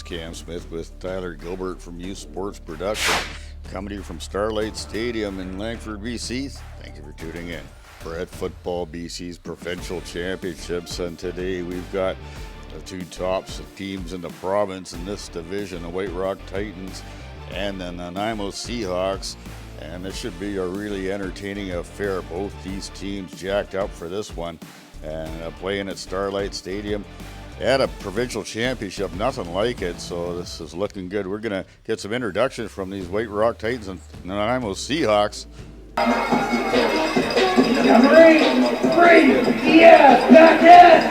is Cam Smith with Tyler Gilbert from Youth Sports Production, coming to you from Starlite Stadium in Langford, BC. Thank you for tuning in. We're at Football BC's Provincial Championships, and today we've got the two top teams in the province in this division, the White Rock Titans and the Nanaimo Seahawks. And this should be a really entertaining affair. Both these teams jacked up for this one and playing at Starlite Stadium at a provincial championship, nothing like it, so this is looking good. We're going to get some introductions from these White Rock Titans and Nanaimo Seahawks. Number 8, Brady, yeah, back end.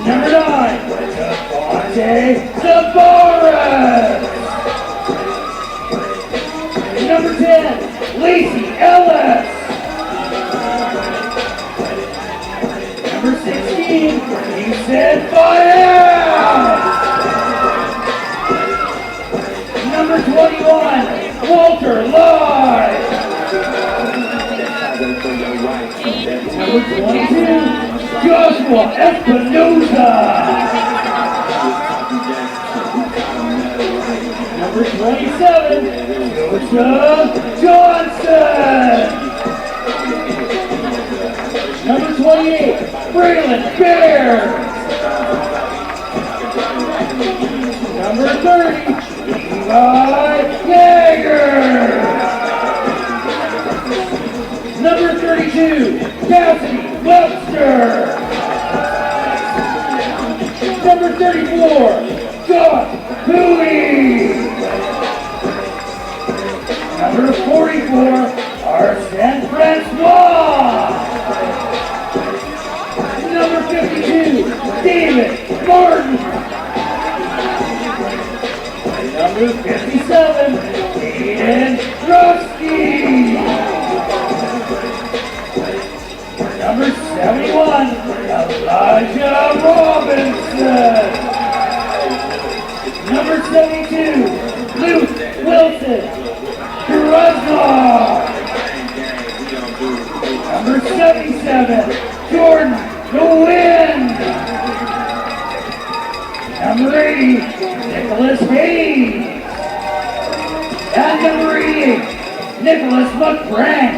Number 9, Devontae Tavares. Number 10, Lacey Ellis. Number 16, Houston Fire. Number 21, Walter Lloyd. Number 22, Joshua Espinoza. Number 27, Joseph Johnson. Number 28, Braylon Bear. Number 30, Levi Yeager. Number 32, Cassidy Webster. Number 34, Josh Bowie. Number 44, Arsene Francois. Number 52, David Martin. Number 57, Aiden Drusky. Number 71, Elijah Robinson. Number 72, Luke Wilson Durazno. Number 77, Jordan DeWin. Number 80, Nicholas Hayes. And number 88, Nicholas McBrandt.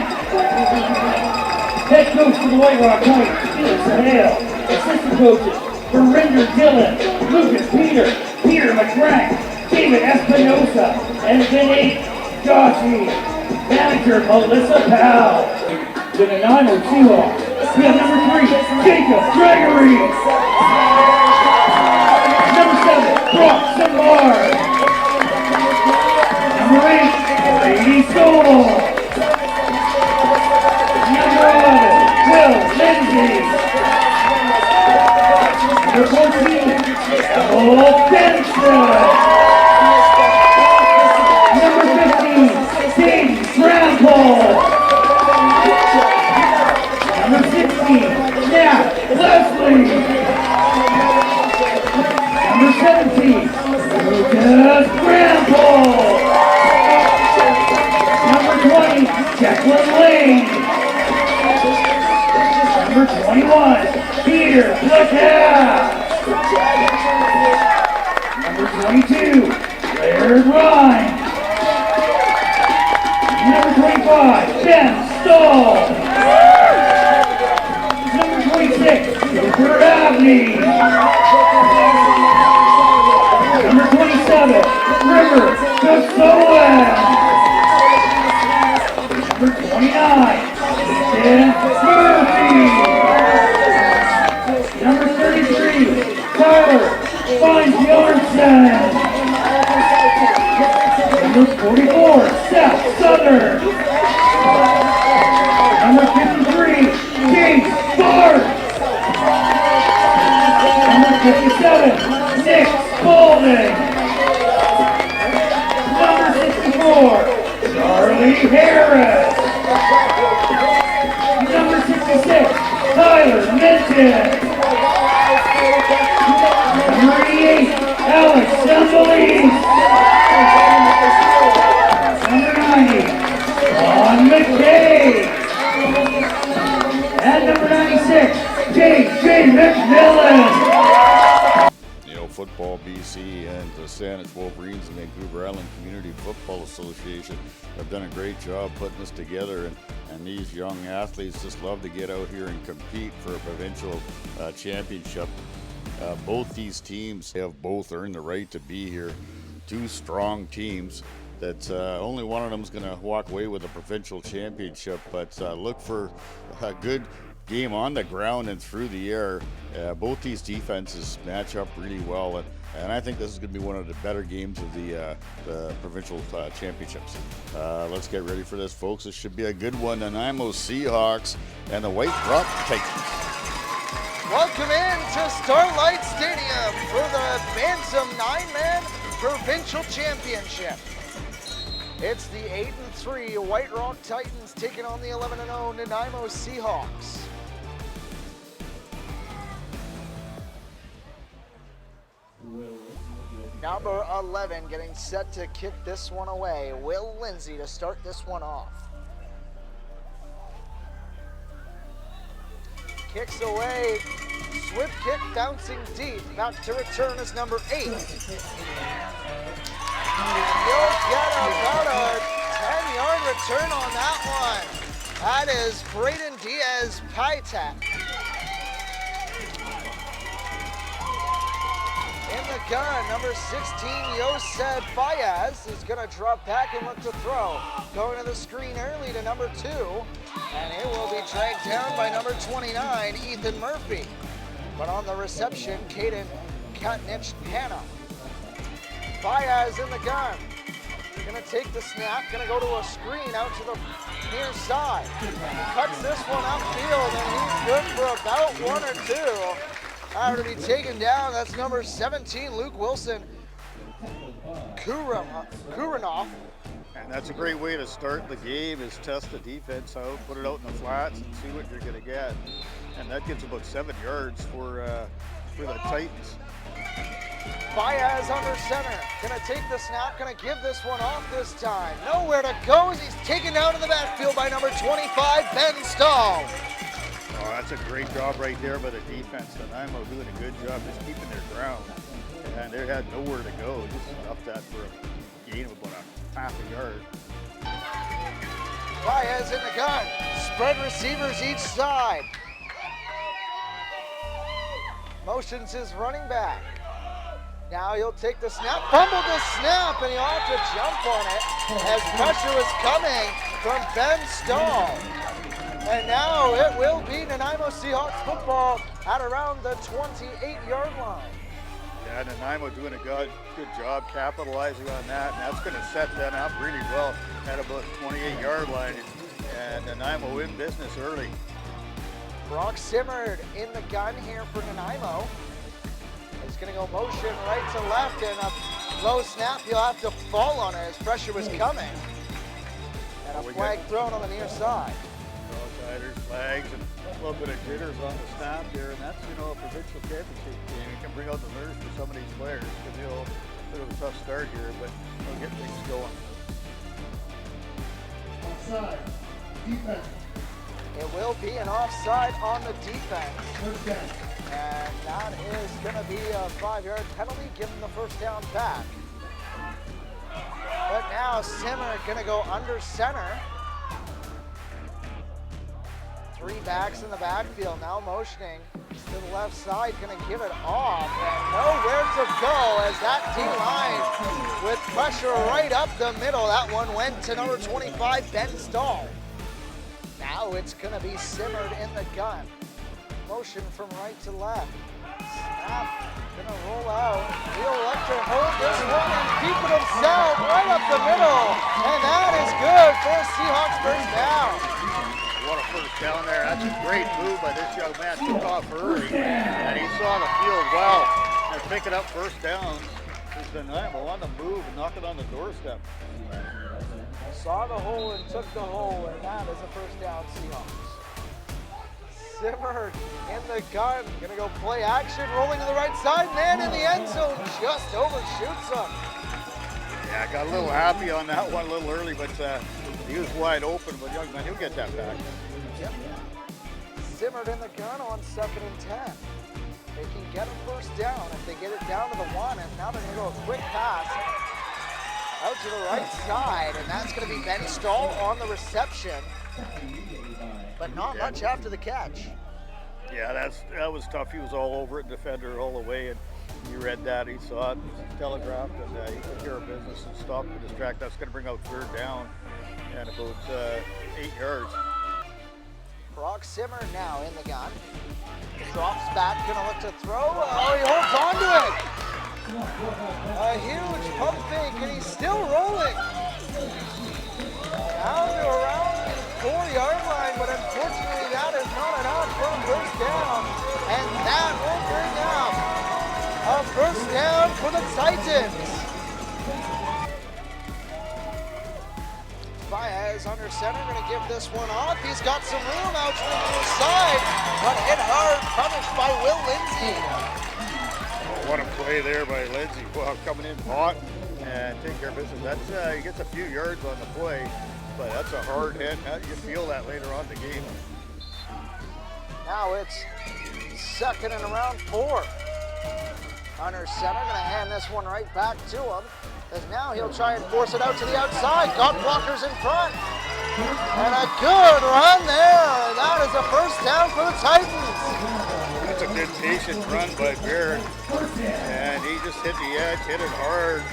Head coach for the White Rock Titans, Felix Hale. Assistant coaches, Verinder Dillon, Lucas Peter McBrandt, David Espinosa, and Vinny Joshi. Manager Melissa Powell. The Nanaimo Seahawks. We have number 3, Jacob Gregory. Number 7, Brock Samar. Number 8, Brady Stoll. Number 11, Will Lindsay. Number 14, Emil Benson. Number 15, Dave Bramble. Number 16, Nat Leslie. Number 17, Lucas Bramble. Number 20, Jacqueline Lane. Number 21, Peter Placat. Number 22, Laird Ryan. Number 25, Ben Stahl. Number 26, Cooper Abney. Number 27, River Casoa. Number 29, Dan Murphy. Number 33, Tyler Fine-Bjornsen. Number 44, Seth Southern. Number 53, James Bart. Number 57, Nick Spaulding. Number 64, Charlie Harris. Number 66, Tyler Minton. Number 88, Alex Sembelis. Number 90, Ron McKay. And number 96, J.J. McMillan. BC and the Saanich Wolverines and Vancouver Island Community Football Association have done a great job putting this together, and these young athletes just love to get out here and compete for a provincial championship. Both these teams have both earned the right to be here. Two strong teams that only one of them is going to walk away with a provincial championship, but look for a good game on the ground and through the air. Both these defenses match up really well, and I think this is going to be one of the better games of the provincial championships. Let's get ready for this, folks. This should be a good one. Nanaimo Seahawks and the White Rock Titans. Welcome in to Starlite Stadium for the Bantam 9-man Provincial Championship. It's the 8-3 White Rock Titans taking on the 11-0 Nanaimo Seahawks. Number 11 getting set to kick this one away. Will Lindsay to start this one off. Kicks away, swift kick bouncing deep. Back to return is number 8. And you'll get about a 10-yard return on that one. That is Braden Diaz-Paitak. In the gun, number 16, Yosed Fayez is going to drop back and look to throw. Going to the screen early to number 2, and it will be dragged down by number 29, Ethan Murphy. But on the reception, Caden Katnich-Hanna. Fayez in the gun. Going to take the snap, going to go to a screen out to the near side. He cuts this one upfield, and he's good for about 1 or 2. To be taken down, that's number 17, Luke Wilson Kuranoff. And that's a great way to start the game, is test the defense out, put it out in the flats and see what you're going to get. And that gets about 7 yards for the Titans. Baez under center, gonna take the snap, gonna give this one off this time. Nowhere to go as he's taken down in the backfield by number 25, Ben Stahl. Oh, that's a great job right there by the defense. Nanaimo doing a good job just keeping their ground. And they had nowhere to go. Just stuffed that for a gain of about a half a yard. Baez in the gun. Spread receivers each side. Motions his running back. Now he'll take the snap, fumbled the snap, and he'll have to jump on it as pressure was coming from Ben Stahl. And now it will be Nanaimo Seahawks football at around the 28-yard line. Yeah, Nanaimo doing a good job capitalizing on that, and that's going to set them up really well at about 28-yard line. And Nanaimo in business early. Brock Simmerd in the gun here for Nanaimo. He's going to go motion right to left, and a low snap. He'll have to fall on it as pressure was coming. And a flag thrown on the near side. Outsiders, flags, and a little bit of jitters on the snap here, and that's, a provincial championship game. You can bring out the nerves for some of these players. It's going to be a bit of a tough start here, but they'll get things going. Offside. Defense. It will be an offside on the defense. First down. And that is going to be a 5-yard penalty, giving the first down back. But now Simmer going to go under center. 3 backs in the backfield, now motioning to the left side, going to give it off, and nowhere to go as that D-line with pressure right up the middle. That one went to number 25, Ben Stahl. Now it's going to be Simmered in the gun. Motion from right to left. Snap, going to roll out. He'll elect to hold this one and keep it himself right up the middle, and that is good for a Seahawks first down. What a first down there. That's a great move by this young man. Took off early, and he saw the field well. And picking up first downs is Nanaimo on the move and knocking on the doorstep. Saw the hole and took the hole, and that is a first down Seahawks. Simmered in the gun, gonna go play action, rolling to the right side, man in the end zone, just overshoots him. Yeah, got a little happy on that one a little early, but he was wide open, but young man, he'll get that back. Yep. Simmered in the gun on 2nd and 10. They can get a first down if they get it down to the 1, and now they're going to go a quick pass out to the right side, and that's going to be Ben Stahl on the reception, but not much after the catch. Yeah, that was tough. He was all over it, defender all the way, and he read that, he saw it, telegraphed, and he took care of business and stopped the distract. That's going to bring out third down and about 8 yards. Brock Simmer now in the gun. Drops back, gonna look to throw. Oh, he holds on to it. A huge pump fake, and he's still rolling. Down to around the 4-yard line, but unfortunately that is not enough for a first down. And that will bring up a first down for the Titans. Baez under center, going to give this one off. He's got some room out to the side, but hit hard, punished by Will Lindsay. Oh, what a play there by Lindsay. Wow, coming in hot and taking care of business. That's he gets a few yards on the play, but that's a hard hit. You feel that later on in the game. Now it's 2nd and around 4. Under center, going to hand this one right back to him. As now he'll try and force it out to the outside. Got blockers in front. And a good run there. That is a first down for the Titans. That's a good patient run by Baird. And he just hit the edge, hit it hard.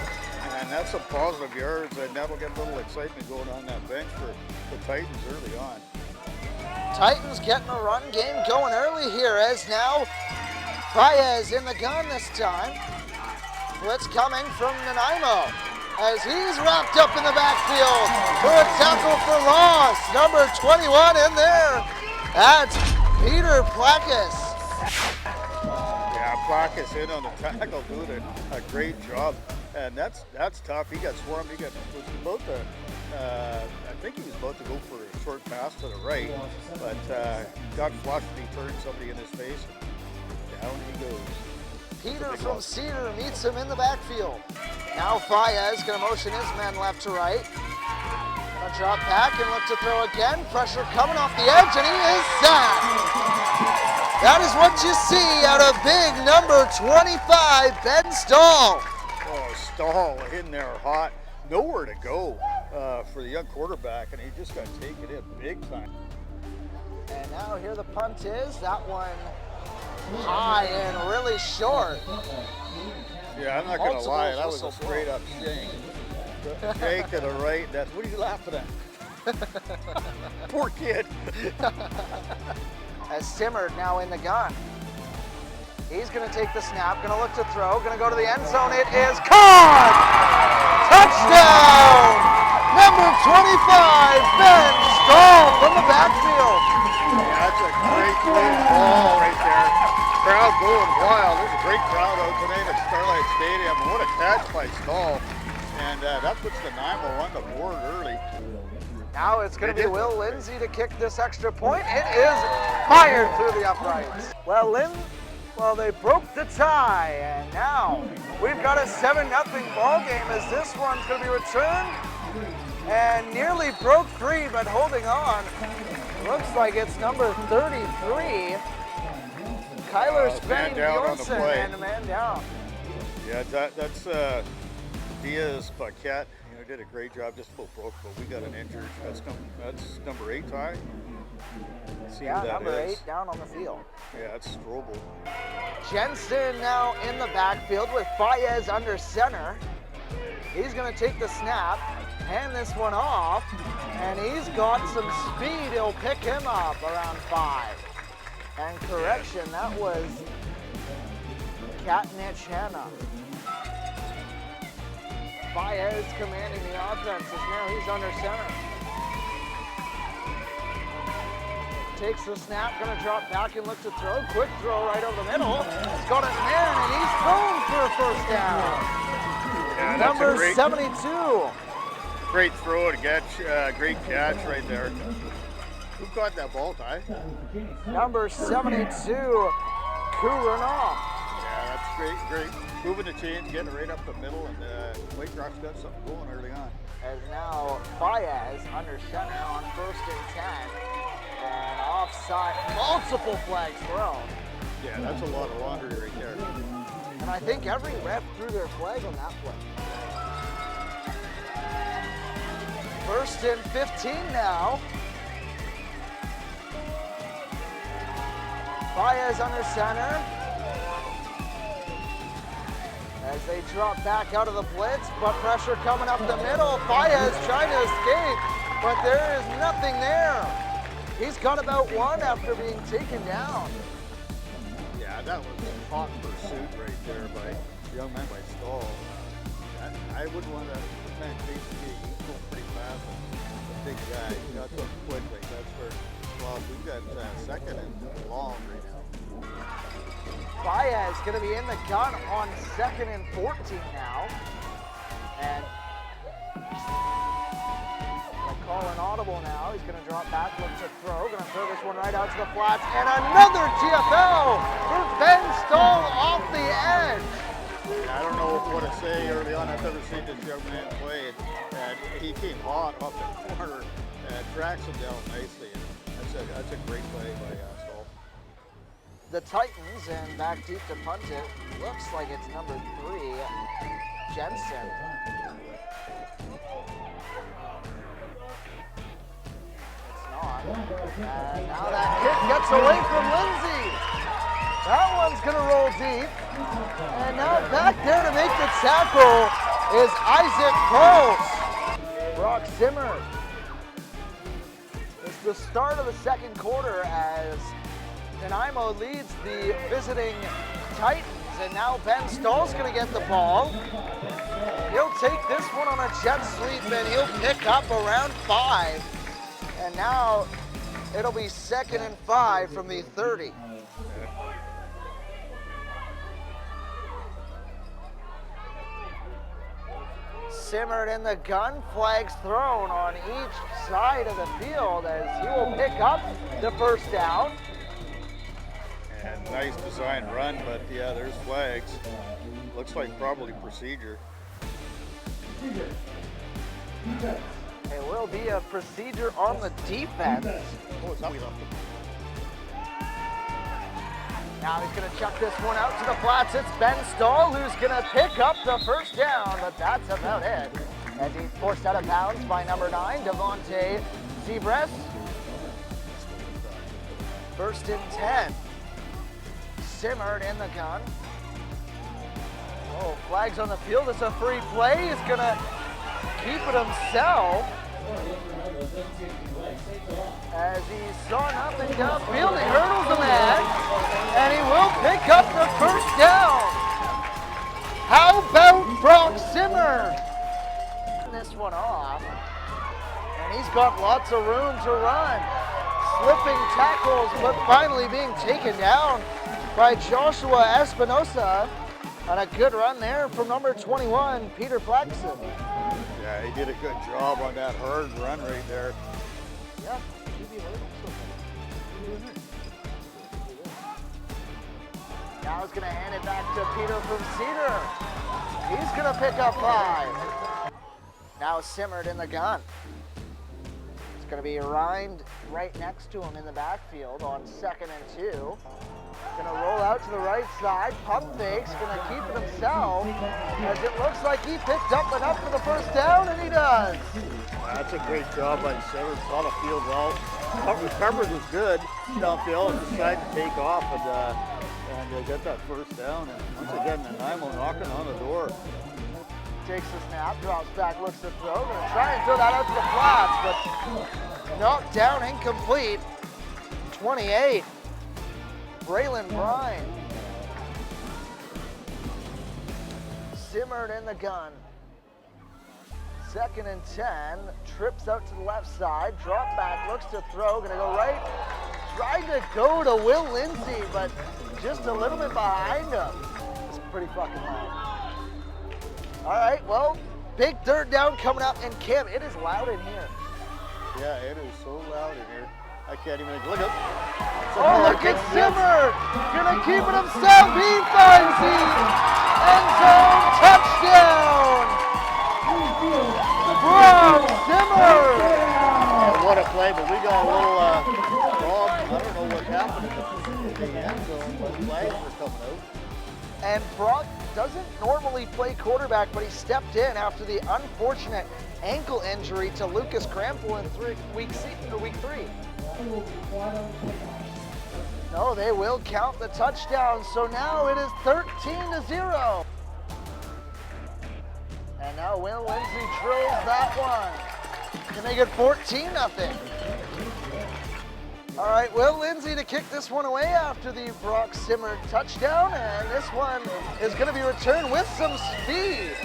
And that's some positive yards, and that'll get a little excitement going on that bench for the Titans early on. Titans getting a run game going early here as now Baez in the gun this time. Blitz coming from Nanaimo as he's wrapped up in the backfield for a tackle for loss. Number 21 in there. That's Peter Plakis. Yeah, Plakis in on the tackle, doing a great job. And that's tough. He got swarmed. He was about to, I think he was about to go for a short pass to the right, but got flushed and he turned somebody in his face. And down he goes. Peter from Cedar meets him in the backfield. Now Faez going to motion his men left to right. Going to drop back and look to throw again. Pressure coming off the edge, and he is sacked. That is what you see out of big number 25, Ben Stahl. Oh, Stahl in there hot. Nowhere to go for the young quarterback, and he just got taken in big time. And now here the punt is. That one high and really short. Yeah, I'm not going to lie, that was a straight up shank. The shank to the right, what are you laughing at? Poor kid. As Simmer now in the gun. He's going to take the snap, going to look to throw, going to go to the end zone. It is caught! Touchdown! Number 25, Ben Stahl from the backfield. Yeah, that's a great play ball right there. Crowd going wild. There's a great crowd out tonight at Starlite Stadium. What a catch by Stahl. And that puts the Nanaimo on the board early. Now it's going to be Will Lindsay to kick this extra point. It is fired through the uprights. Well, they broke the tie, and now we've got a 7-0 ball game as this one's going to be returned and nearly broke free, but holding on. Looks like it's number 33. Kyler Spenny Bjornsson and a man down. Yeah, that's Diaz Paquette. Did a great job, just about broke, but we got an injured. That's number 8, Ty. See yeah, who that number is. 8 down on the field. Yeah, it's Strobel. Jensen now in the backfield with Baez under center. He's going to take the snap, hand this one off, and he's got some speed. He'll pick him up around 5. And correction, that was Katnich Hanna. Baez commanding the offense as now he's under center. Takes the snap, going to drop back and look to throw. Quick throw right over the middle. He's got it there, and he's thrown for a first down. Yeah, Number 72. Great throw and catch, great catch right there. Who caught that ball, Ty? Number 72, Kuranov. Yeah, that's great. Moving the chains, getting it right up the middle, and White Rock's got something going early on. As now Baez under center on 1st and 10. And offside, multiple flags thrown. Yeah, that's a lot of laundry right there. And And I think every ref threw their flag on that play. 1st and 15 now. Baez under center. As they drop back out of the blitz, but pressure coming up the middle. Baez trying to escape, but there is nothing there. He's got about one after being taken down. Yeah, that was a hot pursuit right there by young man by Stahl. I would want to defend basically. He's going pretty fast. A big guy. He got to him quickly. That's where, well, we've got 2nd and long right now. Baez going to be in the gun on 2nd and 14 now. And they call an audible now. He's going to drop back, look to throw. Going to throw this one right out to the flats. And another TFL for Ben Stahl off the edge. I don't know what to say early on. I've never seen this young man play. And he came hot off the corner and tracks him down nicely. And that's a great play by Stahl. The Titans, and back deep to punt it. Looks like it's number 3, Jensen. It's not. And now that kick gets away from Lindsay. That one's going to roll deep. And now back there to make the tackle is Isaac Post. Brock Zimmer. It's the start of the 2nd quarter as Nanaimo leads the visiting Titans, and now Ben Stahl's going to get the ball. He'll take this one on a jet sweep, and he'll pick up around 5. And now it'll be 2nd and 5 from the 30. Simmered in the gun, flags thrown on each side of the field as he will pick up the 1st down. And nice design run, but yeah, there's flags. Looks like probably procedure. It will be a procedure on the defense. Oh, it's up. Now he's going to chuck this one out to the flats. It's Ben Stahl who's going to pick up the 1st down, but that's about it. As he's forced out of bounds by number 9, Devontae Seabress. 1st and 10. Simmered in the gun. Oh, flags on the field. It's a free play. He's going to keep it himself. As he's sawn up and downfield, he hurdles a man, and he will pick up the 1st down. How about Brock Zimmer? This one off, and he's got lots of room to run. Slipping tackles, but finally being taken down by Joshua Espinosa. And a good run there from number 21, Peter Flexen. Yeah, he did a good job on that hard run right there. Yeah. Now he's going to hand it back to Peter from Cedar. He's going to pick up 5. Now Simmered in the gun. It's going to be Rind right next to him in the backfield on 2nd and 2. Going to roll out to the right side. Pump fakes. Going to keep it himself. As it looks like he picked up enough for the 1st down, and he does. That's a great job by Severs. Saw the field well. Recovered was good downfield and decided to take off and get that 1st down. And once again, Nanaimo knocking on the door. Takes the snap, drops back, looks to throw. Going to try and throw that out to the flats, but knocked down, incomplete. 28. Braylon Brine. Simmered in the gun. 2nd and 10. Trips out to the left side. Drop back, looks to throw. Going to go right. Tried to go to Will Lindsay, but just a little bit behind him. It's pretty fucking loud. All right, well, big 3rd down coming up. And Kim, it is loud in here. Yeah, it is so loud in here. I can't even look up. Oh, look at Simmer! Gonna keep it himself. He finds the end zone touchdown! Brock Zimmer! What a play, but we got a little I don't know what happened in the end zone, but flags were coming out. And Brock doesn't normally play quarterback, but he stepped in after the unfortunate ankle injury to Lucas Crampel in week 3. No, they will count the touchdown. So now it is 13-0. And now Will Lindsay drills that one to make it 14-0. All right, Will Lindsay to kick this one away after the Brock Simmer touchdown, and this one is going to be returned with some speed.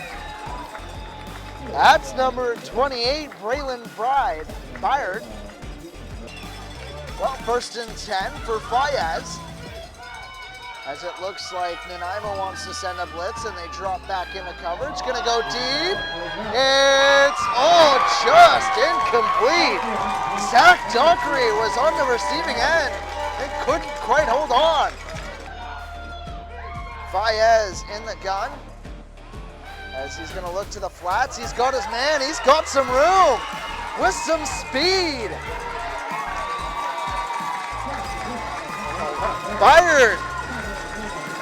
That's number 28, Braylon Byard. Well, 1st and 10 for Fayez, as it looks like Nanaimo wants to send a blitz, and they drop back into coverage. Going to go deep. It's just incomplete. Zach Dockery was on the receiving end and couldn't quite hold on. Fayez in the gun, as he's going to look to the flats. He's got his man. He's got some room with some speed. Byard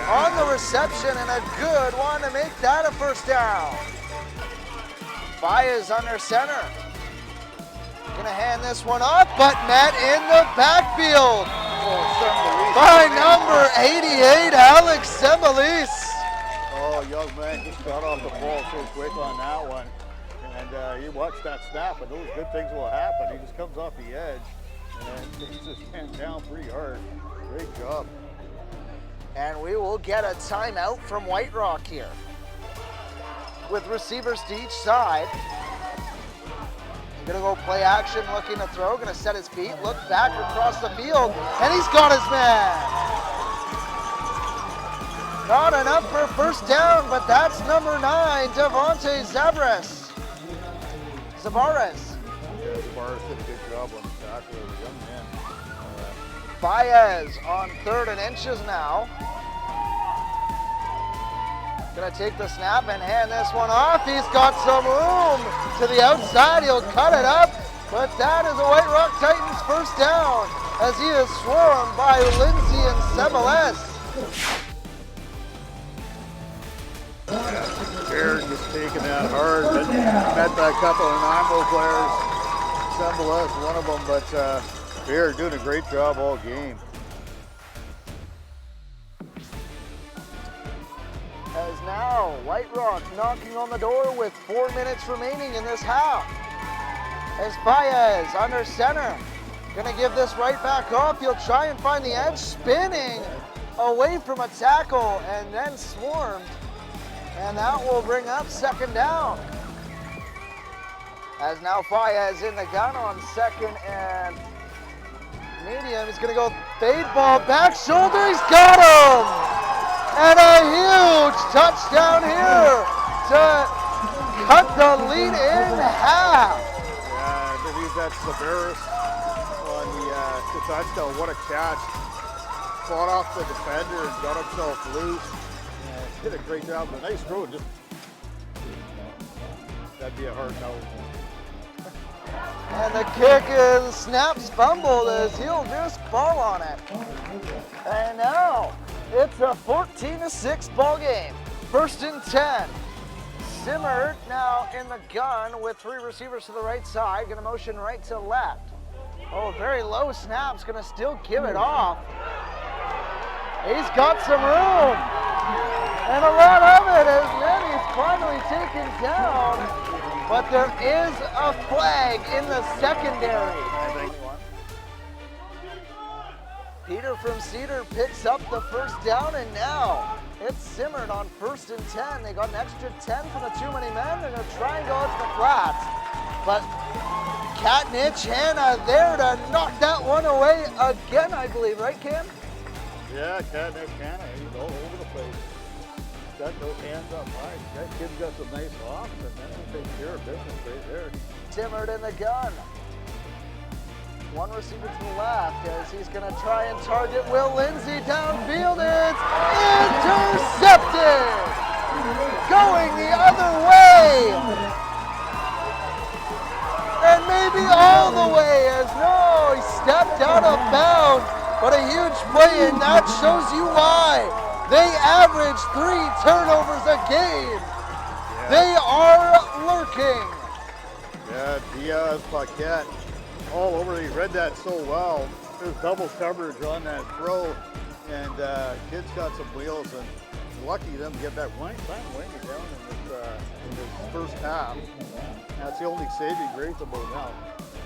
on the reception, and a good one to make that a 1st down. Fayez under center. Gonna hand this one off, but met in the backfield by number 88, Alex Sembelis. Oh, young man just got off the ball so quick on that one. And you watch that snap, and those good things will happen. He just comes off the edge and takes his hand down pretty hard. Great job. And we will get a timeout from White Rock here, with receivers to each side. He's gonna go play action, looking to throw, gonna set his feet, look back across the field, and he's got his man. Not enough for 1st down, but that's number 9, Devontae Zavarez. Yeah, Zavarez did a good job on the tackle of the young man. Fayez on 3rd and inches now. Gonna take the snap and hand this one off. He's got some room to the outside. He'll cut it up, but that is a White Rock Titans 1st down, as he is swarmed by Lindsay and Sembelis. Baird just taking that hard, but met by a couple of Nanaimo players. Sembelis, one of them, but Baird doing a great job all game. As now White Rock knocking on the door with 4 minutes remaining in this half. As Fayez under center, gonna give this right back off. He'll try and find the edge, spinning away from a tackle and then swarmed. And that will bring up 2nd down. As now Fayez in the gun on 2nd and medium. He's gonna go fade ball, back shoulder, he's got him! And a huge touchdown here to cut the lead in half. Yeah, I believe that's Zavarez on the touchdown. What a catch. Fought off the defender and got himself loose. Did a great job. A nice throw. Just that'd be a hard no. And the kick is snaps fumbled as he'll just fall on it. And now it's a 14-6 ball game. 1st and 10. Simmer now in the gun with 3 receivers to the right side. Gonna motion right to left. Oh, very low snaps. Gonna still give it off. He's got some room. And a lot of it as Manny's finally taken down. But there is a flag in the secondary. Peter from Cedar picks up the 1st down, and now it's Simmered on 1st and 10. They got an extra 10 from the too many men. They're going to try and go out to the flats. But Katnich Hanna there to knock that one away again, I believe. Right, Cam? Yeah, Katnich Hanna, he's all over the place. Got those hands up high. That kid's got some nice hops, and then he'll take care of business right there. Simmered in the gun. 1 receiver to the left as he's going to try and target Will Lindsay downfield. It's intercepted! Going the other way! And maybe all the way as no, he stepped out of bounds. But a huge play, and that shows you why. They average 3 turnovers a game. They are lurking. Yeah, Diaz, Paquette, all over. He read that so well. There's double coverage on that throw, and kid's got some wheels, and lucky them to get that wing down in this first half. That's the only saving grace about now.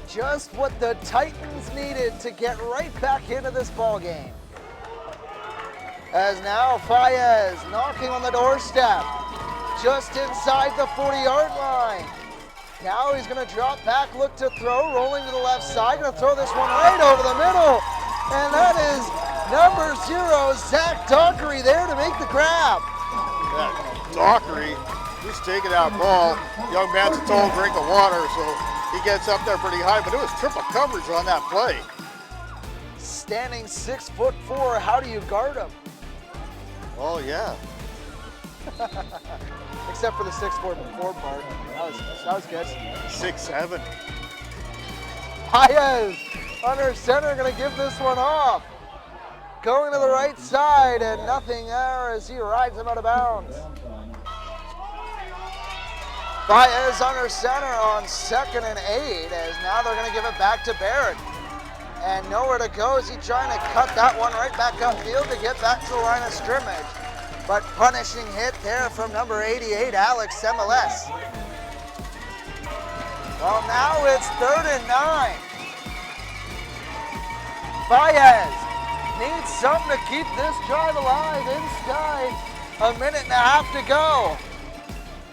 Just what the Titans needed to get right back into this ball game. As now Faez knocking on the doorstep, just inside the 40-yard line. Now he's going to drop back, look to throw, rolling to the left side, going to throw this one right over the middle. And that is number 0, Zach Dockery, there to make the grab. Yeah, Dockery, he's taking that ball. Young man's a tall drink of water, so he gets up there pretty high, but it was triple coverage on that play. Standing 6'4", how do you guard him? Oh, yeah. Except for the 6'4" part. That was good. 6'7". Paez under center, going to give this one off. Going to the right side, and nothing there as he rides him out of bounds. Paez under center on 2nd and 8, as now they're going to give it back to Barrett. And nowhere to go as he's trying to cut that one right back upfield to get back to the line of scrimmage. But punishing hit there from number 88, Alex MLS. Well, now it's 3rd and 9. Faez needs something to keep this drive alive inside. 1.5 minutes to go.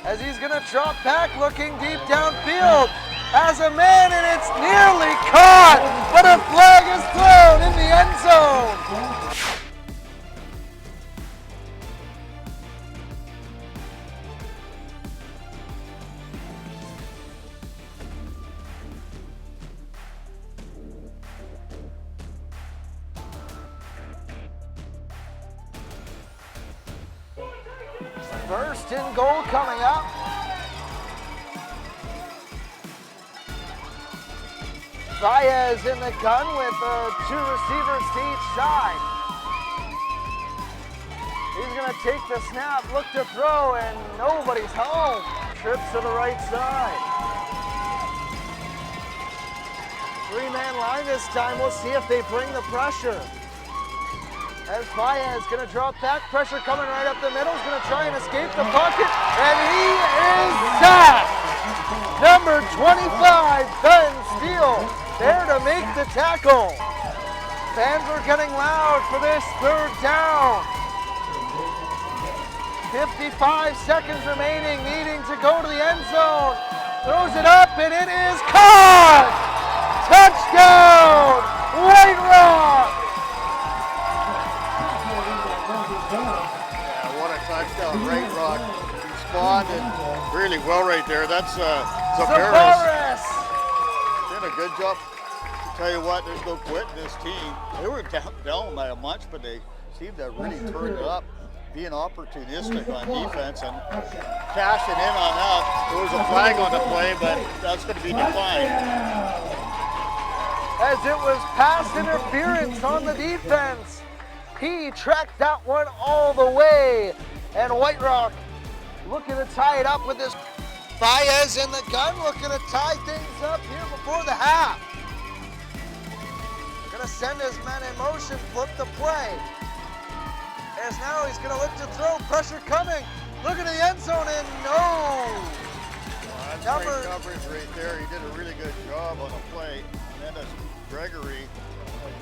As he's going to drop back, looking deep downfield. Has a man, and it's nearly caught, but a flag is thrown in the end zone. First and goal coming up. Faez in the gun with 2 receivers to each side. He's going to take the snap, look to throw, and nobody's home. Trips to the right side. 3-man line this time. We'll see if they bring the pressure. As Faez going to drop back, pressure coming right up the middle. He's going to try and escape the pocket, and he is sacked. Number 25, Ben Steele, there to make the tackle. Fans are getting loud for this 3rd down. 55 seconds remaining, needing to go to the end zone. Throws it up, and it is caught! Touchdown, White Rock! Yeah, what a touchdown. White Rock responded really well right there. That's Zavaris. Did a good job. Tell you what, there's no quitting this team. They were down by a bunch, but they seemed to really turn it up, being opportunistic on defense and cashing in on that. There was a flag on the play, but that's going to be declined. As it was pass interference on the defense. He tracked that one all the way. And White Rock looking to tie it up with this. Faez in the gun, looking to tie things up here before the half. Gonna send his men in motion, flip the play. As now he's gonna look to throw, pressure coming. Look at the end zone, and no. Well, that's great coverage right there. He did a really good job on the play. And then that's Gregory,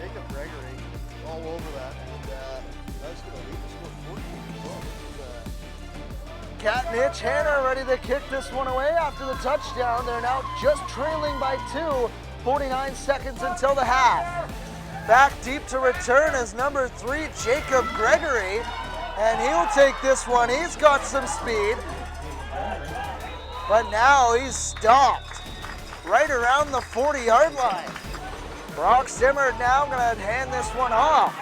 Jacob Gregory, all over that. And that's gonna lead us to 14 as well. Cat and Hitch Hanna ready to kick this one away after the touchdown. They're now just trailing by 2, 49 seconds until the half. Back deep to return is number 3, Jacob Gregory, and he'll take this one. He's got some speed, but now he's stopped right around the 40-yard line. Brock Zimmer now gonna hand this one off.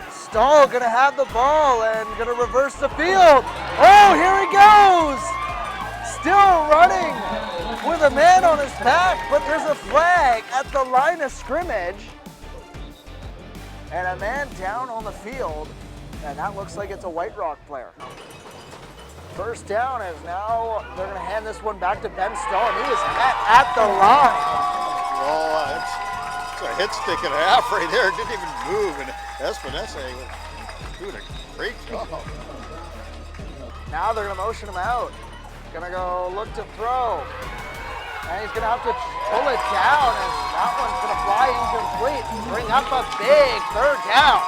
Stahl gonna have the ball and gonna reverse the field. Oh, here he goes! Still running with a man on his back, but there's a flag at the line of scrimmage. And a man down on the field. And that looks like it's a White Rock player. First down is now, they're going to hand this one back to Ben Stone. He is at the line. Well, it's a hit stick and a half right there. It didn't even move. And Espinosa was doing a great job. Now they're going to motion him out. Going to go look to throw. And he's going to have to pull it down. And that one's going to fly incomplete and bring up a big third down.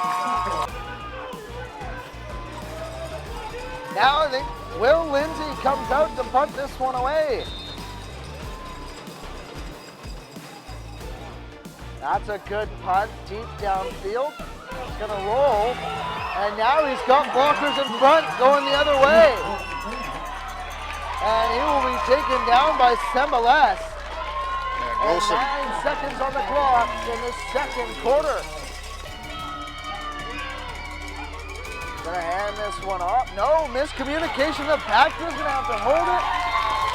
Now I think Will Lindsay comes out to punt this one away. That's a good punt, deep downfield. It's gonna roll, and now he's got blockers in front going the other way. And he will be taken down by Sembeles. And 9 seconds on the clock in the second quarter. Gonna hand this one off. No, miscommunication. The Packers gonna have to hold it.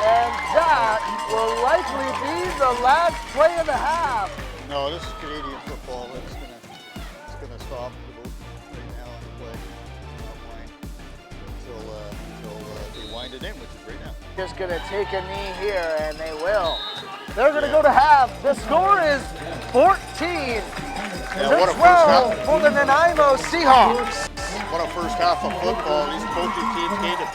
And that will likely be the last play of the half. No, this is Canadian football. It's gonna stop right now on the play. Not wind until they wind it in, which is right now. Just gonna take a knee here, and they will. They're gonna go to half. The score is 14 to 12 for the Nanaimo Seahawks. What a first half of football. These coaching teams gave it.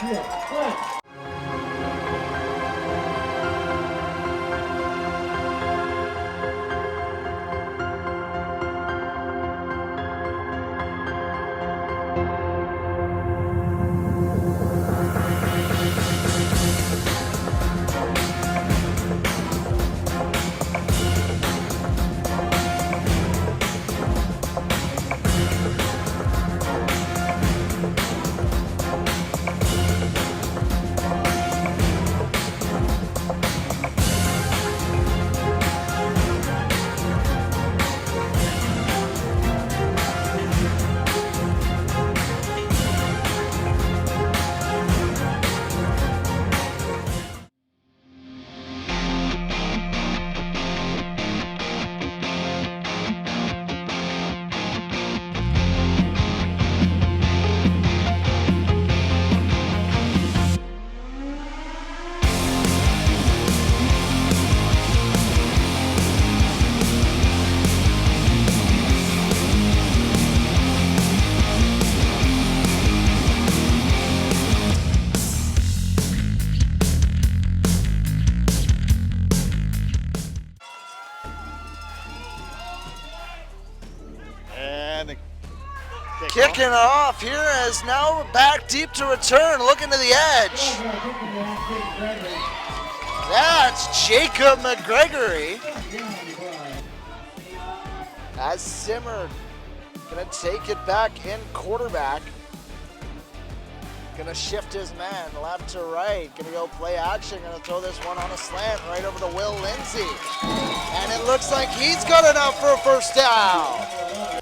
Kicking off here is now back deep to return, looking to the edge. That's Jacob McGregory. As Simmered gonna take it back in quarterback. Gonna shift his man left to right. Gonna go play action. Gonna throw this one on a slant right over to Will Lindsay. And it looks like he's got enough for a first down.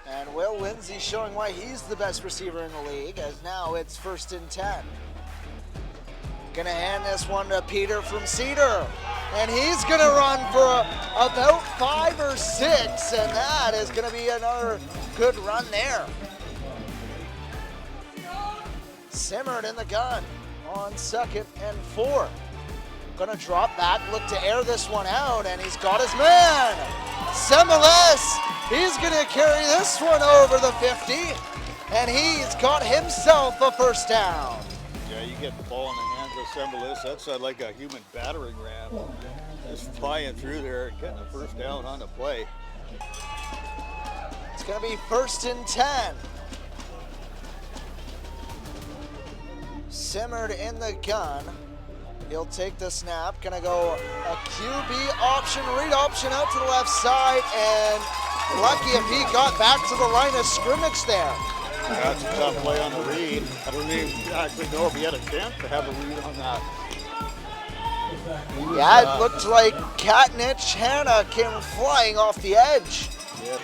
And Will Lindsay showing why he's the best receiver in the league, as now it's 1st and 10. Gonna hand this one to Peter from Cedar. And he's gonna run for about 5 or 6, and that is gonna be another good run there. Simmered in the gun on 2nd and 4. Gonna drop back, look to air this one out, and he's got his man. Sembeles, he's gonna carry this one over the 50, and he's got himself a first down. Yeah, you get the ball in the hands of Sembeles. That's like a human battering ram. Just flying through there and getting the first down on the play. It's gonna be 1st and 10. Simmered in the gun. He'll take the snap, gonna go a QB option, read option out to the left side, and lucky if he got back to the line of scrimmage there. That's a tough play on the read. I don't even actually know if he had a chance to have a read on that. Yeah, it looked like Katnich Hanna came flying off the edge. Yep.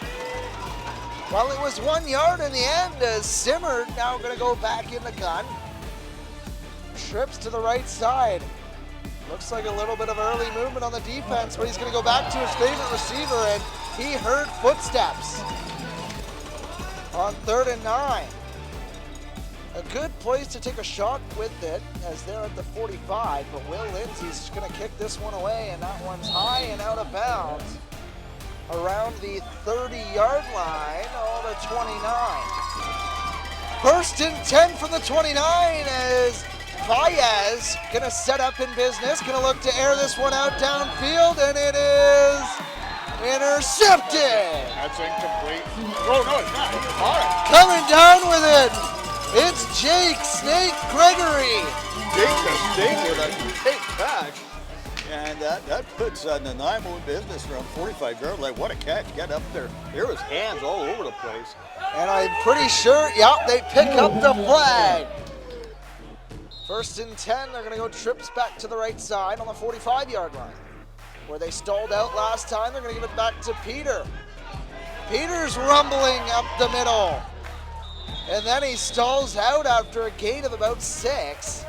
Well, it was 1 yard in the end as Simmered now gonna go back in the gun. Trips to the right side. Looks like a little bit of early movement on the defense, but he's going to go back to his favorite receiver, and he heard footsteps on 3rd and 9. A good place to take a shot with it as they're at the 45, but Will Lindsay's going to kick this one away, and that one's high and out of bounds around the 30-yard line, all the 29. 1st and 10 from the 29 as Baez going to set up in business, going to look to air this one out downfield, and it is intercepted. That's incomplete. Oh, no, it's not. It's caught it. Coming down with it, it's Jake Snake Gregory. Jake the Snake with a great catch. And that puts Nanaimo in business around 45-yard line. What a catch. Get up there. There was hands all over the place. And I'm pretty sure, yep, they pick up the flag. 1st and 10, they're going to go trips back to the right side on the 45-yard line. Where they stalled out last time, they're going to give it back to Peter. Peter's rumbling up the middle. And then he stalls out after a gain of about 6.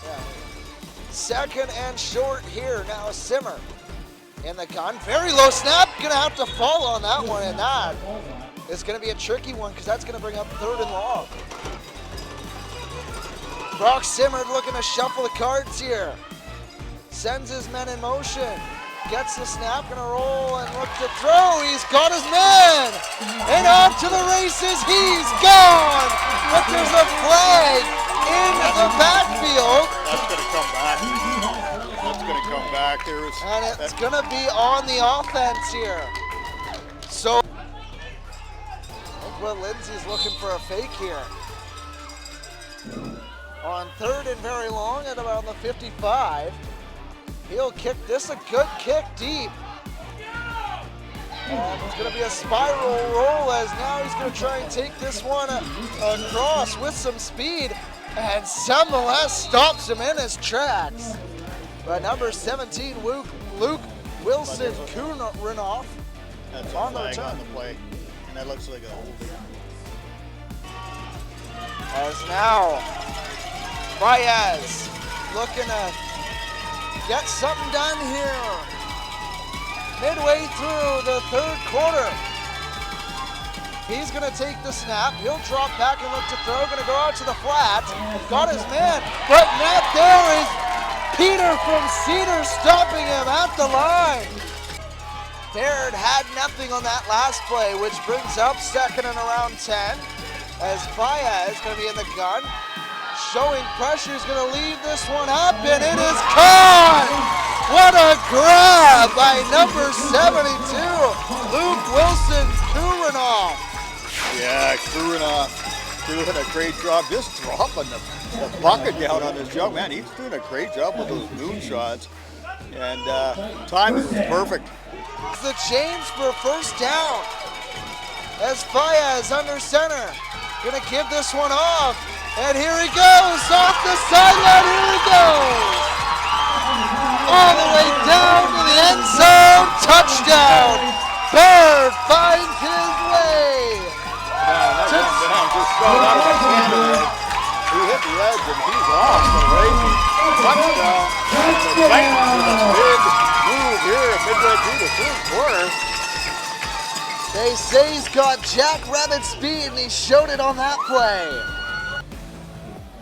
Yeah. 2nd and short here, now Simmer in the gun. Very low snap, going to have to fall on that one, and that is going to be a tricky one because that's going to bring up 3rd and long. Brock Simmer looking to shuffle the cards here. Sends his men in motion. Gets the snap, gonna roll and look to throw. He's got his man. And off to the races, he's gone. But there's a flag in the backfield. That's gonna come back. That's gonna come back. And it's gonna be on the offense here. So, I think Will Lindsay's looking for a fake here. On 3rd and very long at around the 55. He'll kick this, a good kick deep. And it's going to be a spiral roll as now he's going to try and take this one across with some speed. And Samuel stops him in his tracks. But number 17, Luke Wilson Kurinoff That's on a the flag return. on the play. And that looks like a holding. As now, Baez looking to get something done here. Midway through the 3rd quarter. He's going to take the snap. He'll drop back and look to throw. Going to go out to the flat. Got his man. But not there is Peter from Cedar stopping him at the line. Baird had nothing on that last play, which brings up 2nd and around 10. As Baez is going to be in the gun. Showing pressure, he's going to leave this one up, and it is caught! What a grab by number 72, Luke Wilson Kurinoff. Yeah, Kurinoff doing a great job just dropping the bucket down on this young man. He's doing a great job with those moonshots. And timing was perfect. It's the change for 1st down. As Baez under center. Gonna give this one off. And here he goes, off the sideline, here he goes. All the way down to the end zone, touchdown. Baird finds his way. Just fell out of the cannon. He hit the edge and he's off the races. Touchdown. And the Titans with a big move here midway through the 3rd quarter. They say he's got jackrabbit speed and he showed it on that play.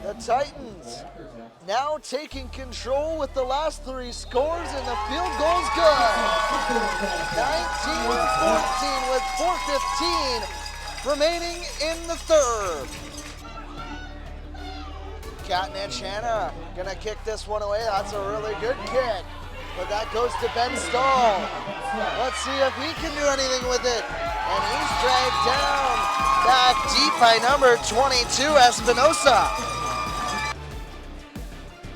The Titans now taking control with the last 3 scores, and the field goal's good. 19-14 with 4:15 remaining in the 3rd. Katnich Hanna gonna kick this one away. That's a really good kick. But that goes to Ben Stahl. Let's see if he can do anything with it. And he's dragged down back deep by number 22, Espinosa.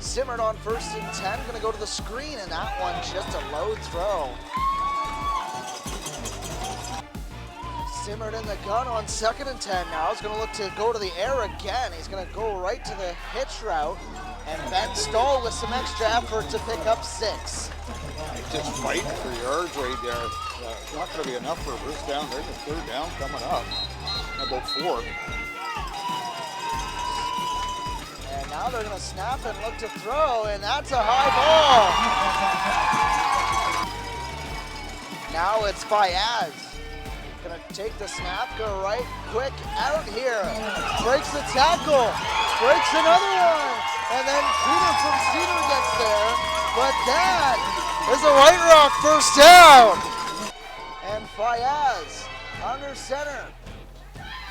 Simmered on 1st and 10, gonna go to the screen, and that one just a low throw. Simmered in the gun on 2nd and 10 now. He's gonna look to go to the air again. He's gonna go right to the hitch route. And Ben Stahl with some extra effort to pick up 6. Just fighting for yards right there. It's not going to be enough for a first down. There's a 3rd down coming up. About 4. And Now they're gonna snap and look to throw, and that's a high ball. Now it's Fayaz. Gonna take the snap, go right, quick, out here. Breaks the tackle, breaks another one. And then Peter from Cedar gets there, but that is a White Rock first down. And Fayaz under center.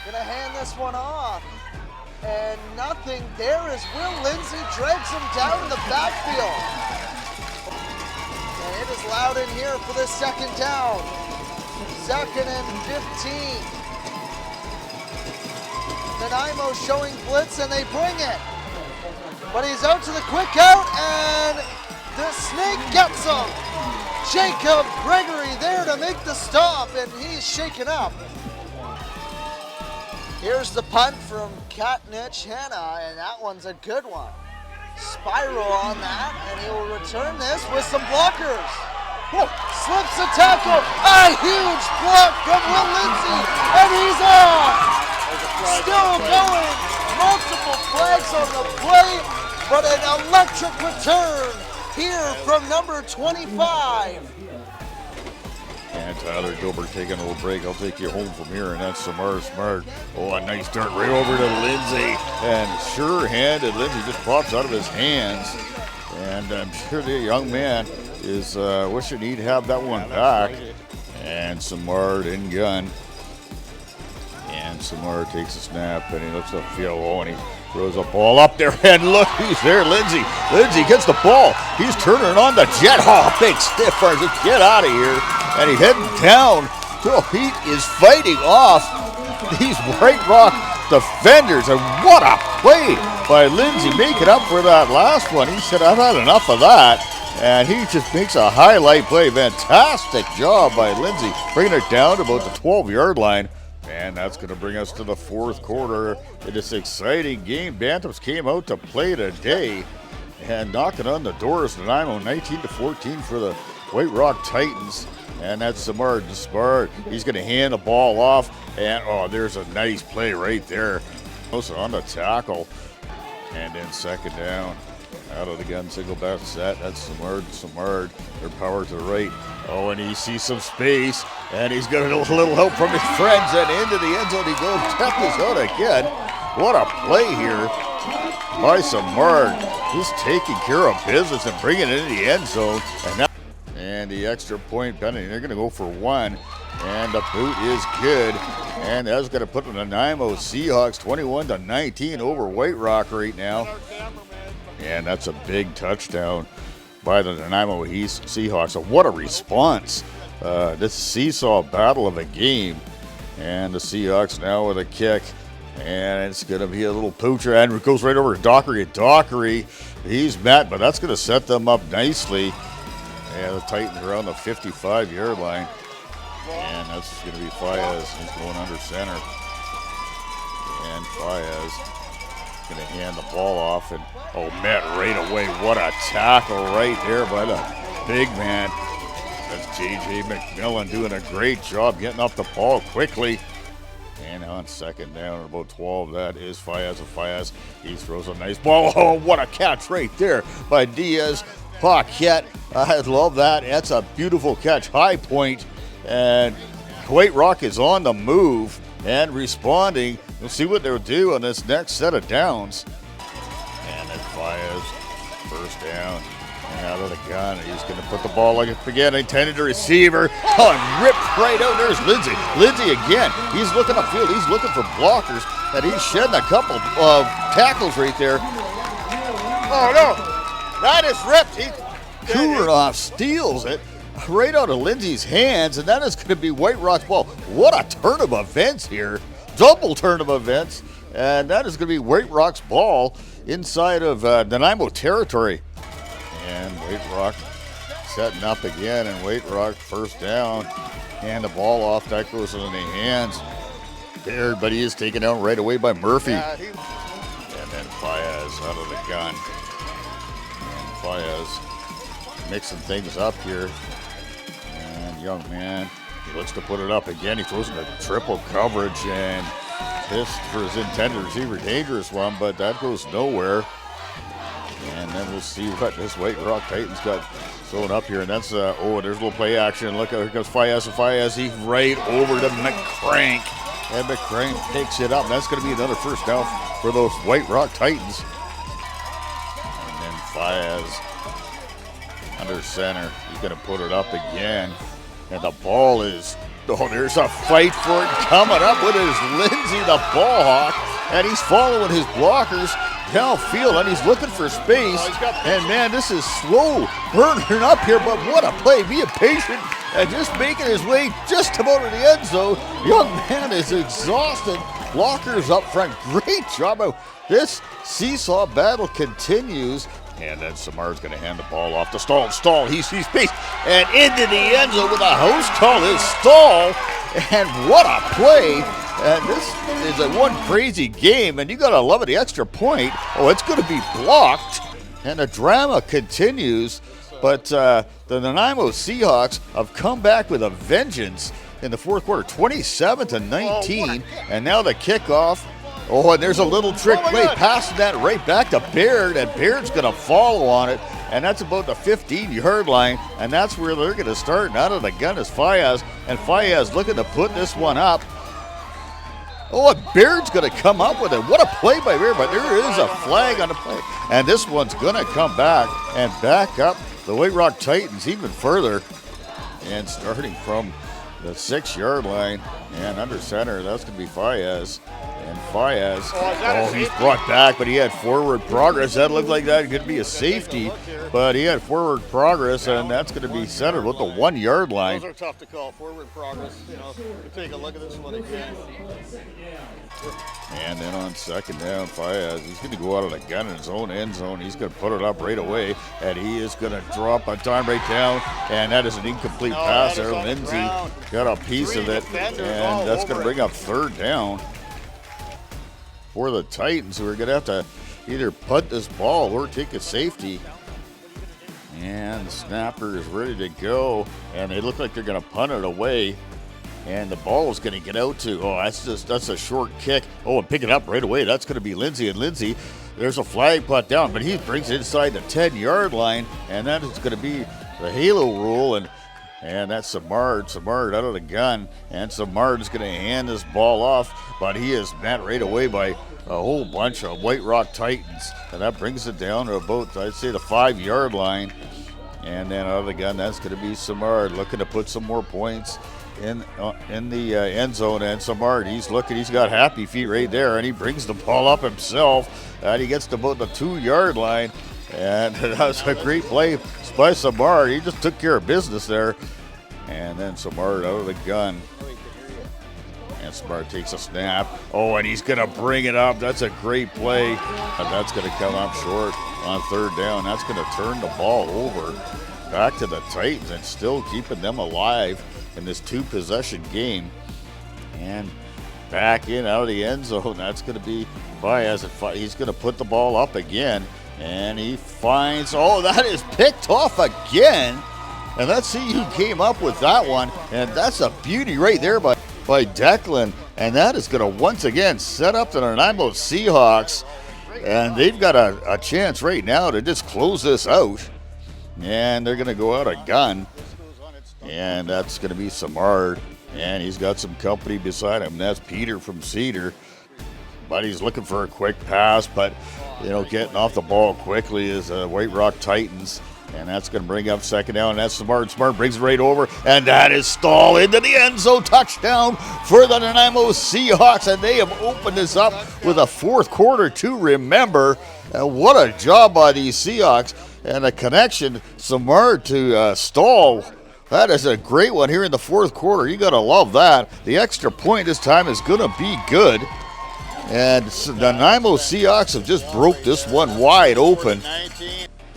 Gonna hand this one off. And nothing there as Will Lindsay drags him down in the backfield. And it is loud in here for the second down. 2nd and 15. Nanaimo showing blitz and they bring it. But he's out to the quick out and the snake gets him. Jacob Gregory there to make the stop and he's shaken up. Here's the punt from Katnich Hanna, and that one's a good one. Spiral on that, and he will return this with some blockers. Whoa, slips the tackle, a huge block from Will Lindsay, and he's off. Still going, multiple flags on the play, but an electric return here from number 25. And Tyler Gilbert taking a little break. I'll take you home from here, and that's Samar Smart. Oh, a nice dart right over to Lindsay. And sure-handed, Lindsay just pops out of his hands. And I'm sure the young man is wishing he'd have that one back. And Samar in gun. And Samar takes a snap, and he looks upfield. Oh, and he throws a ball up there, and look who's there, Lindsay. Lindsay gets the ball. He's turning on the jet. Oh, big stiff arm. Just get out of here. And he's heading down. So he is fighting off these White Rock defenders. And what a play by Lindsay, making up for that last one. He said, I've had enough of that. And he just makes a highlight play. Fantastic job by Lindsay, bringing it down to about the 12-yard line. And that's going to bring us to the fourth quarter in this exciting game. Bantams came out to play today and knocking on the doors. Nanaimo 19-14 for the White Rock Titans. And that's Samar Despard. He's going to hand the ball off. And, oh, there's a nice play right there. Also on the tackle. And then second down. Out of the gun, single back set. That's Samard. Their power to the right. Oh, and he sees some space. And he's got a little help from his friends. And into the end zone he goes. Check this out again. What a play here by Samard. He's taking care of business and bringing it into the end zone. And the extra point penalty. They're going to go for one. And the boot is good. And that's going to put the Nanaimo Seahawks 21-19 over White Rock right now. And that's a big touchdown by the Nanaimo Seahawks. So what a response. This seesaw battle of a game. And the Seahawks now with a kick. And it's going to be a little poocher. And it goes right over to Dockery. Dockery, he's met, but that's going to set them up nicely. And the Titans are on the 55-yard line. And that's going to be Fayez. He's going under center. And Fayez going to hand the ball off. And, oh, met right away. What a tackle right there by the big man. That's J.J. McMillan doing a great job getting up the ball quickly. And on second down, about 12, that is Fayez. And Fayez, he throws a nice ball. Oh, what a catch right there by Diaz Paquette. I love that. That's a beautiful catch. High point. And White Rock is on the move and responding. We'll see what they'll do on this next set of downs. And then Fayez, first down. And out of the gun, he's going to put the ball like it's again intended to receiver. Oh, and ripped right out. There's Lindsay. Lindsay again. He's looking upfield. He's looking for blockers. And he's shedding a couple of tackles right there. Oh, no. That is ripped. Kuranoff steals it right out of Lindsay's hands, and that is going to be White Rock's ball. What a turn of events here. Double turn of events. And that is going to be White Rock's ball inside of Nanaimo territory. And White Rock setting up again, and White Rock first down. And the ball off. That goes in the hands there, but he is taken out right away by Murphy. Yeah, and then Fayez out of the gun. And Fayez mixing things up here. And young man, he looks to put it up again. He throws in a triple coverage, and this for his intended receiver, dangerous one, but that goes nowhere. And then we'll see what this White Rock Titans got thrown up here. And that's, there's a little play action. Look, here comes Fias, and Fias, he's right over to McCrank. And McCrank picks it up. And that's going to be another first down for those White Rock Titans. And then Fias under center. He's going to put it up again. And the ball is, there's a fight for it coming up with his Lindsay, the ball hawk. And he's following his blockers downfield, and he's looking for space. And man, this is slow burning up here, but what a play. Being patient and just making his way just about to the end zone. Young man is exhausted. Blockers up front. Great job. This seesaw battle continues. And then Samar's going to hand the ball off to Stahl. He sees space and into the end zone with a house call is Stahl. And what a play. And this is a one crazy game, and you got to love it, the extra point. Oh, it's going to be blocked, and the drama continues. But the Nanaimo Seahawks have come back with a vengeance in the fourth quarter, 27-19, and now the kickoff. Oh, and there's a little trick play, passing that right back to Baird, and Baird's going to follow on it, and that's about the 15-yard line, and that's where they're going to start. And out of the gun is Fias, and Fias looking to put this one up. Oh, and Baird's going to come up with it. What a play by Baird, but there is a flag on the play, and this one's going to come back and back up the White Rock Titans even further, and starting from the 6-yard line and under center, that's going to be Fias. And Fias, he's brought back, but he had forward progress. That looked like that could be a safety, but he had forward progress, and that's going to be centered with the 1-yard line. Those are tough to call, forward progress. You take a look at this one again. And then on second down, Fias, he's going to go out of the gun in his own end zone. He's going to put it up right away, and he is going to drop a time right down, and that is an incomplete pass there. Lindsay got a piece of it, and that's going to bring up third down for the Titans, who are going to have to either punt this ball or take a safety. And the snapper is ready to go, and they look like they're going to punt it away. And the ball is going to get out to, that's a short kick. Oh, and pick it up right away. That's going to be Lindsay. And Lindsay, there's a flag put down, but he brings it inside the 10-yard line, and that is going to be the halo rule. And that's Samard out of the gun, and Samard is going to hand this ball off, but he is met right away by a whole bunch of White Rock Titans, and that brings it down to about, I'd say, the 5-yard line. And then out of the gun, that's going to be Samard looking to put some more points in the end zone. And Samard, he's got happy feet right there, and he brings the ball up himself, and he gets to about the 2-yard line. And that was a great play by Samard. He just took care of business there. And then Samard out of the gun. And Samard takes a snap. Oh, and he's going to bring it up. That's a great play. And that's going to come up short on third down. That's going to turn the ball over back to the Titans and still keeping them alive in this 2-possession game. And back in out of the end zone. That's going to be Fias. He's going to put the ball up again. And he finds, that is picked off again. And let's see who came up with that one. And that's a beauty right there by Declan. And that is going to once again set up the Nanaimo Seahawks. And they've got a chance right now to just close this out. And they're going to go out a gun. And that's going to be Samard. And he's got some company beside him. That's Peter from Cedar. But he's looking for a quick pass. But, getting off the ball quickly is White Rock Titans. And that's going to bring up second down. And that's Samard. Samard brings it right over. And that is Stahl into the end zone. Touchdown for the Nanaimo Seahawks. And they have opened this up with a fourth quarter to remember. And what a job by these Seahawks. And a connection, Samard to Stahl. That is a great one here in the fourth quarter. You got to love that. The extra point this time is going to be good. And the Nanaimo Seahawks have just broke this one wide open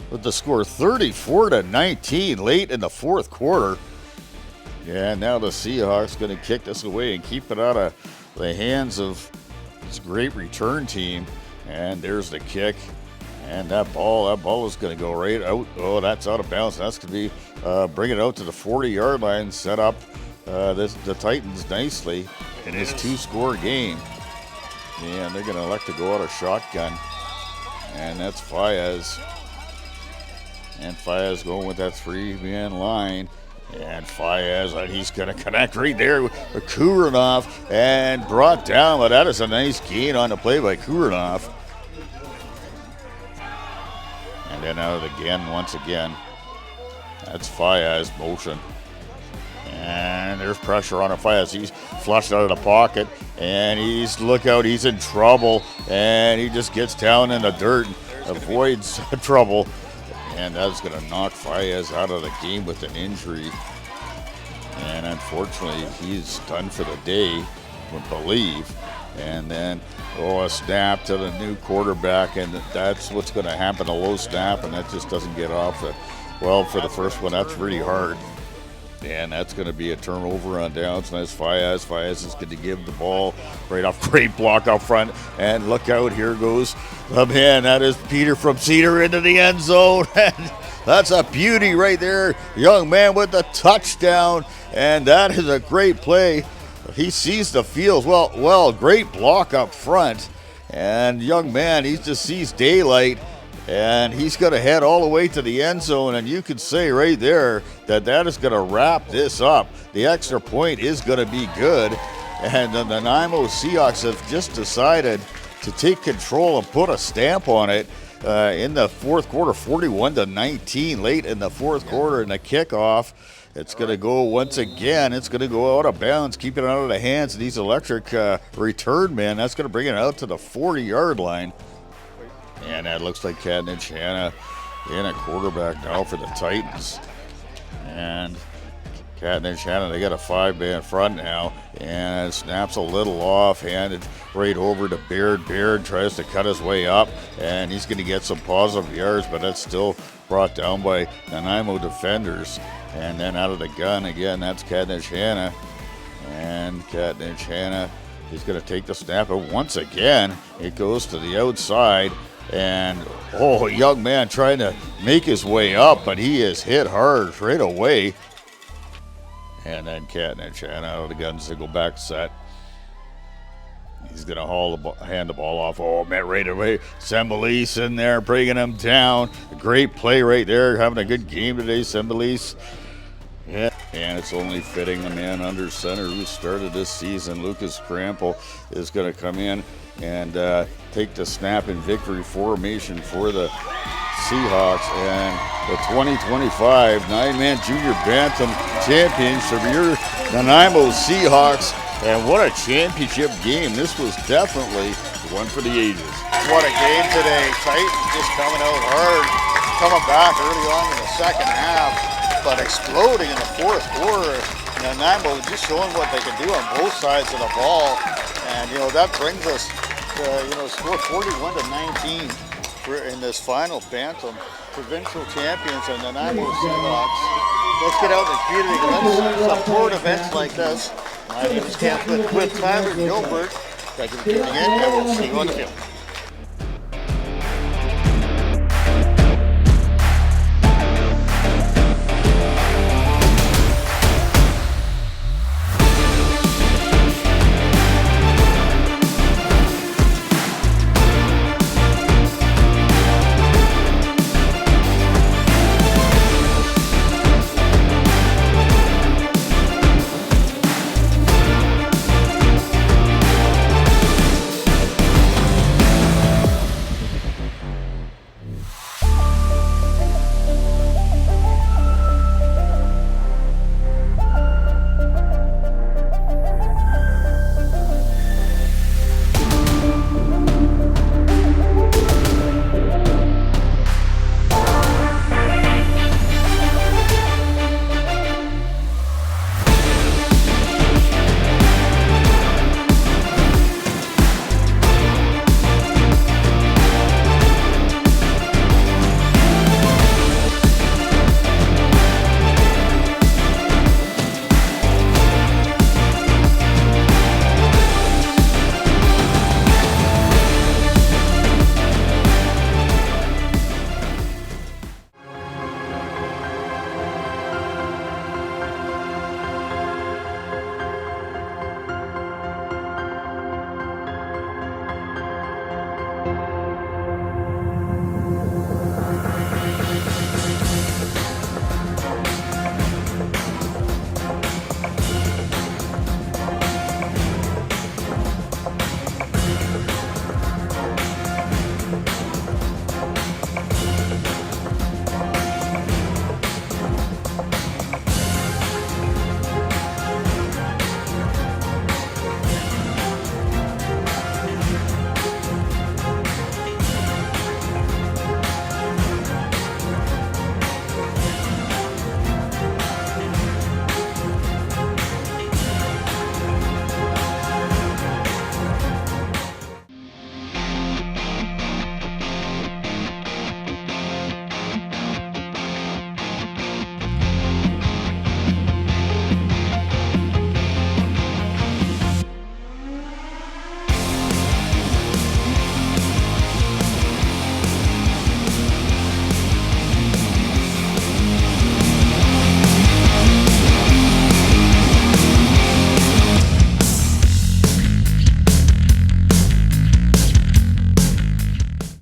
with the score 34-19 late in the fourth quarter. And now the Seahawks going to kick this away and keep it out of the hands of this great return team. And there's the kick. And that ball is going to go right out. Oh, that's out of bounds. That's going to be bring it out to the 40-yard line, set up the Titans nicely in his 2-score game. And they're going to elect to go out of shotgun. And that's Fias. And Fayez going with that 3-man line. And Fayez, he's going to connect right there with Kurinov and brought down, but that is a nice gain on the play by Kurinov. And then out again, once again. That's Fayez motion. And there's pressure on Fayez. He's flushed out of the pocket, and look out, he's in trouble, and he just gets down in the dirt, avoids trouble, and that's going to knock Fayez out of the game with an injury. And unfortunately, he's done for the day, we believe. And then, a snap to the new quarterback, and that's what's going to happen, a low snap, and that just doesn't get off the, well, for the first one, that's really hard. And that's going to be a turnover on downs. Nice Fayez. Fayez is going to give the ball right off. Great block up front. And look out, here goes the man. That is Peter from Cedar into the end zone. And that's a beauty right there. Young man with the touchdown. And that is a great play. He sees the field. Well, great block up front. And young man, he just sees daylight. And he's going to head all the way to the end zone, and you could say right there that is going to wrap this up. The extra point is going to be good, and the Nanaimo Seahawks have just decided to take control and put a stamp on it in the fourth quarter, 41-19, late in the fourth quarter in the kickoff. It's going to go once again. It's going to go out of bounds, keeping it out of the hands of these electric return men. That's going to bring it out to the 40-yard line. And that looks like Clinching in a quarterback now for the Titans. And Clinching, they got a 5-man front now. And it snaps a little off, handed right over to Beard. Beard tries to cut his way up, and he's going to get some positive yards, but that's still brought down by Nanaimo defenders. And then out of the gun again, that's Clinching. And Clinching, he's going to take the snap, and once again, it goes to the outside. And, a young man trying to make his way up, but he is hit hard right away. And then Clinching out of the gun, single back set. He's going to hand the ball off. Man, right away. Sembalise in there, bringing him down. A great play right there, having a good game today, Sembalise. Yeah. And it's only fitting the man under center who started this season, Lucas Crample, is going to come in and take the snap in victory formation for the Seahawks. And the 2025 9-man junior Bantam championship, your Nanaimo Seahawks. And what a championship game. This was definitely one for the ages. What a game today. Titans just coming out hard, coming back early on in the second half, but exploding in the fourth quarter. Nanaimo just showing what they can do on both sides of the ball. And, that brings us to, score 41-19 in this final Bantam Provincial champions and Nanaimo Seahawks. Let's get out in the community. Let's support events like this. My name is Captain with Tyler Gilbert. Thank you for tuning in, and we'll see you on the field.